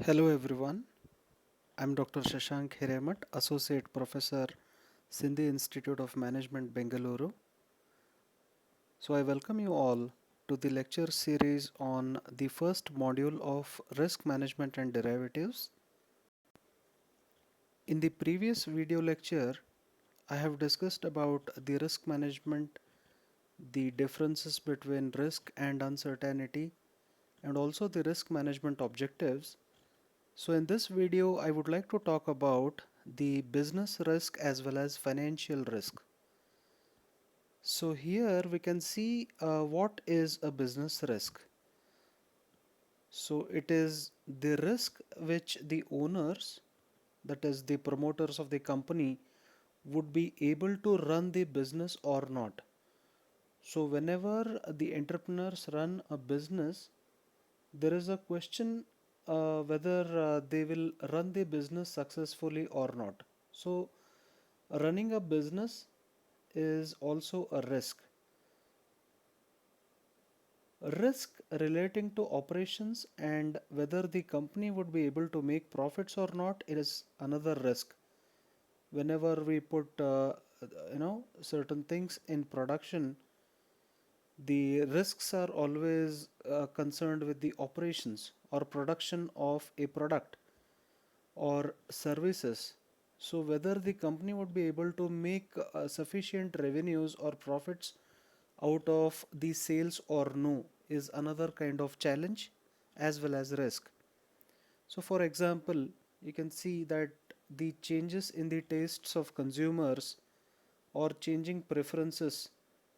Hello everyone, I'm Dr. Shashank Hiremath, Associate Professor, Sindhi Institute of Management, Bengaluru. So I welcome you all to the lecture series on the first module of Risk Management and Derivatives. In the previous video lecture, I have discussed about the risk management, the differences between risk and uncertainty, and also the risk management objectives. So in this video, I would like to talk about the business risk as well as financial risk. So here we can see what is a business risk. So it is the risk which the owners, that is the promoters of the company, would be able to run the business or not. So whenever the entrepreneurs run a business, there is a question whether they will run the business successfully or not. So running a business is also a risk. Risk relating to operations and whether the company would be able to make profits or not is another risk. Whenever we put certain things in production, the risks are always concerned with the operations or production of a product or services. So whether the company would be able to make sufficient revenues or profits out of the sales or no is another kind of challenge as well as risk. So for example, you can see that the changes in the tastes of consumers or changing preferences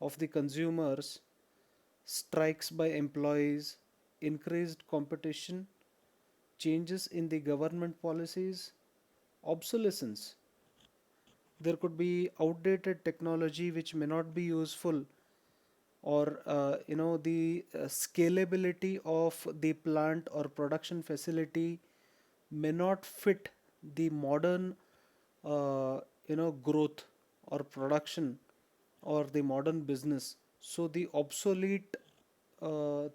of the consumers, strikes by employees, increased competition, changes in the government policies, obsolescence. There could be outdated technology which may not be useful, or the scalability of the plant or production facility may not fit the modern growth or production or the modern business. So the obsolete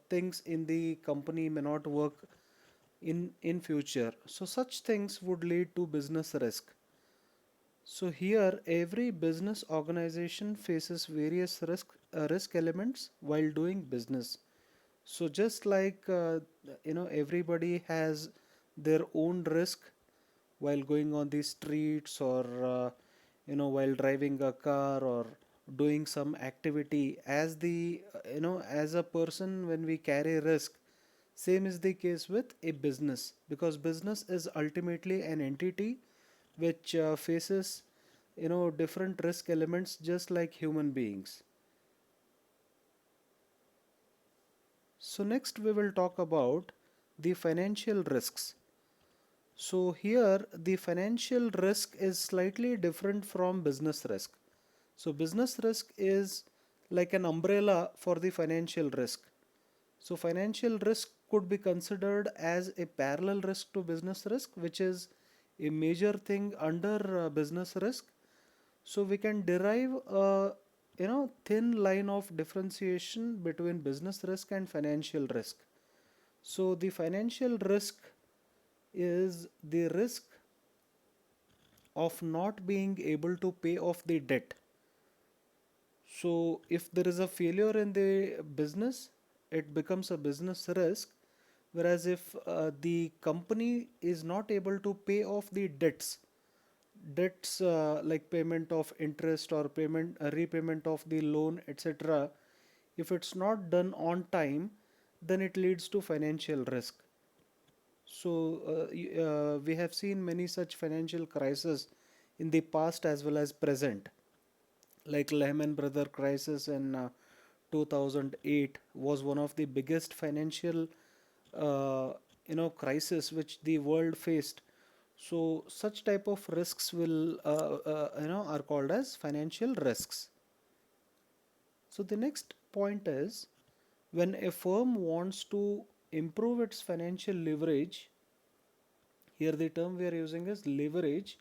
things in the company may not work in future. So such things would lead to business risk. So here every business organization faces various risk elements while doing business. So just like everybody has their own risk while going on the streets, or while driving a car or doing some activity, as the as a person, when we carry risk, same is the case with a business, because business is ultimately an entity which faces different risk elements just like human beings. So next we will talk about the financial risks. So here the financial risk is slightly different from business risk. So business risk is like an umbrella for the financial risk. So financial risk could be considered as a parallel risk to business risk, which is a major thing under business risk. So we can derive a thin line of differentiation between business risk and financial risk. So the financial risk is the risk of not being able to pay off the debt. So if there is a failure in the business, it becomes a business risk. Whereas if the company is not able to pay off the debts like payment of interest or payment repayment of the loan, etc., if it's not done on time, then it leads to financial risk. So we have seen many such financial crises in the past as well as present, like Lehman Brothers crisis in 2008 was one of the biggest financial crisis which the world faced. So such type of risks will are called as financial risks. So the next point is, when a firm wants to improve its financial leverage, here the term we are using is leverage.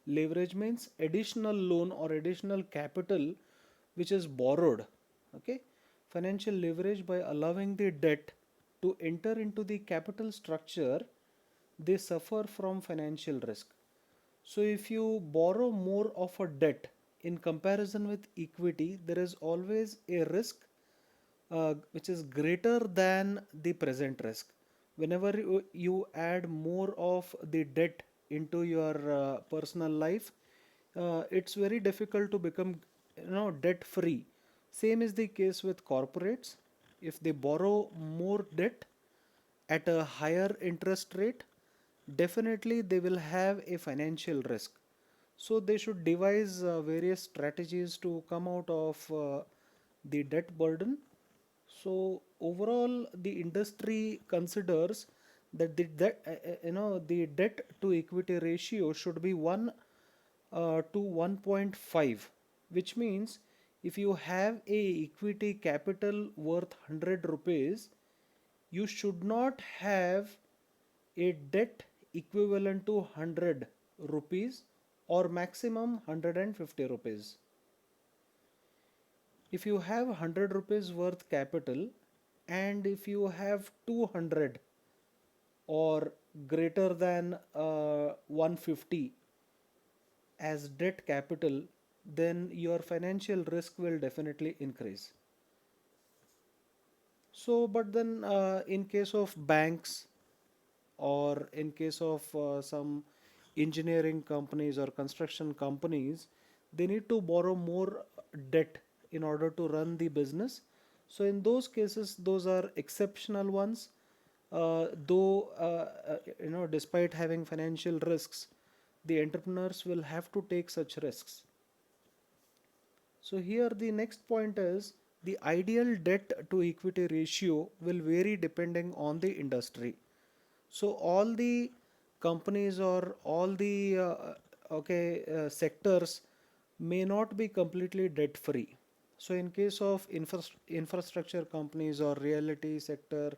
Leverage means additional loan or additional capital which is borrowed. Okay, financial leverage by allowing the debt to enter into the capital structure they suffer from financial risk. So if you borrow more of a debt in comparison with equity, there is always a risk which is greater than the present risk. Whenever you add more of the debt into your personal life, it's very difficult to become, debt free. Same is the case with corporates. If they borrow more debt at a higher interest rate, definitely they will have a financial risk. So they should devise various strategies to come out of the debt burden. So overall, the industry considers that the debt to equity ratio should be 1 to 1.5, which means if you have a equity capital worth 100 rupees, you should not have a debt equivalent to 100 rupees or maximum 150 rupees. If you have 100 rupees worth capital and if you have 200 or greater than 150 as debt capital, then your financial risk will definitely increase. So, but then in case of banks or in case of some engineering companies or construction companies, they need to borrow more debt in order to run the business. So in those cases, those are exceptional ones. Though despite having financial risks, the entrepreneurs will have to take such risks. So here the next point is the ideal debt to equity ratio will vary depending on the industry. So all the companies or all the sectors may not be completely debt free. So in case of infrastructure companies or realty sector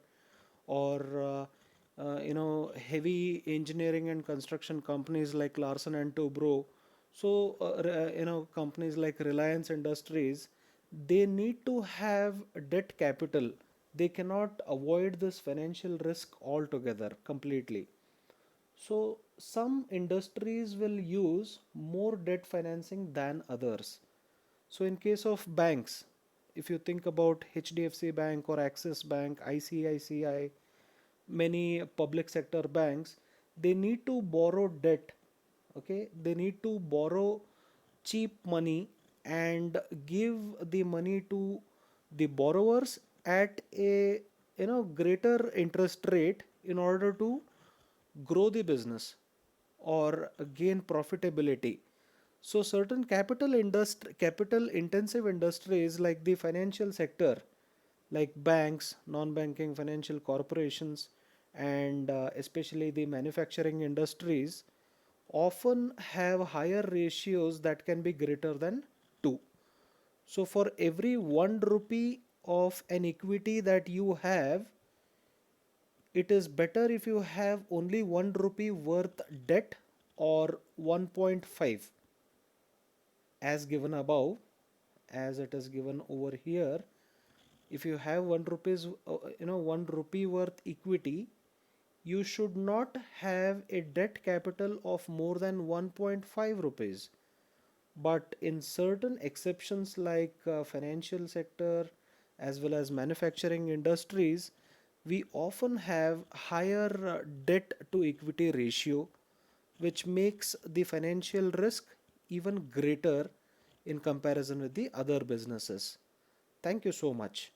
or heavy engineering and construction companies like Larsen and Toubro, so companies like Reliance Industries, they need to have debt capital. They cannot avoid this financial risk altogether completely. So some industries will use more debt financing than others. So in case of banks, if you think about HDFC Bank or Axis Bank, ICICI, many public sector banks, they need to borrow debt. Okay, they need to borrow cheap money and give the money to the borrowers at a greater interest rate in order to grow the business or gain profitability. So certain capital intensive industries like the financial sector, like banks, non-banking financial corporations, and especially the manufacturing industries, often have higher ratios that can be greater than 2. So for every 1 rupee of an equity that you have, it is better if you have only 1 rupee worth debt or 1.5 as given above, as it is given over here. If you have 1 rupee worth equity, you should not have a debt capital of more than 1.5 rupees. But in certain exceptions like financial sector as well as manufacturing industries, we often have higher debt to equity ratio, which makes the financial risk even greater in comparison with the other businesses. Thank you so much.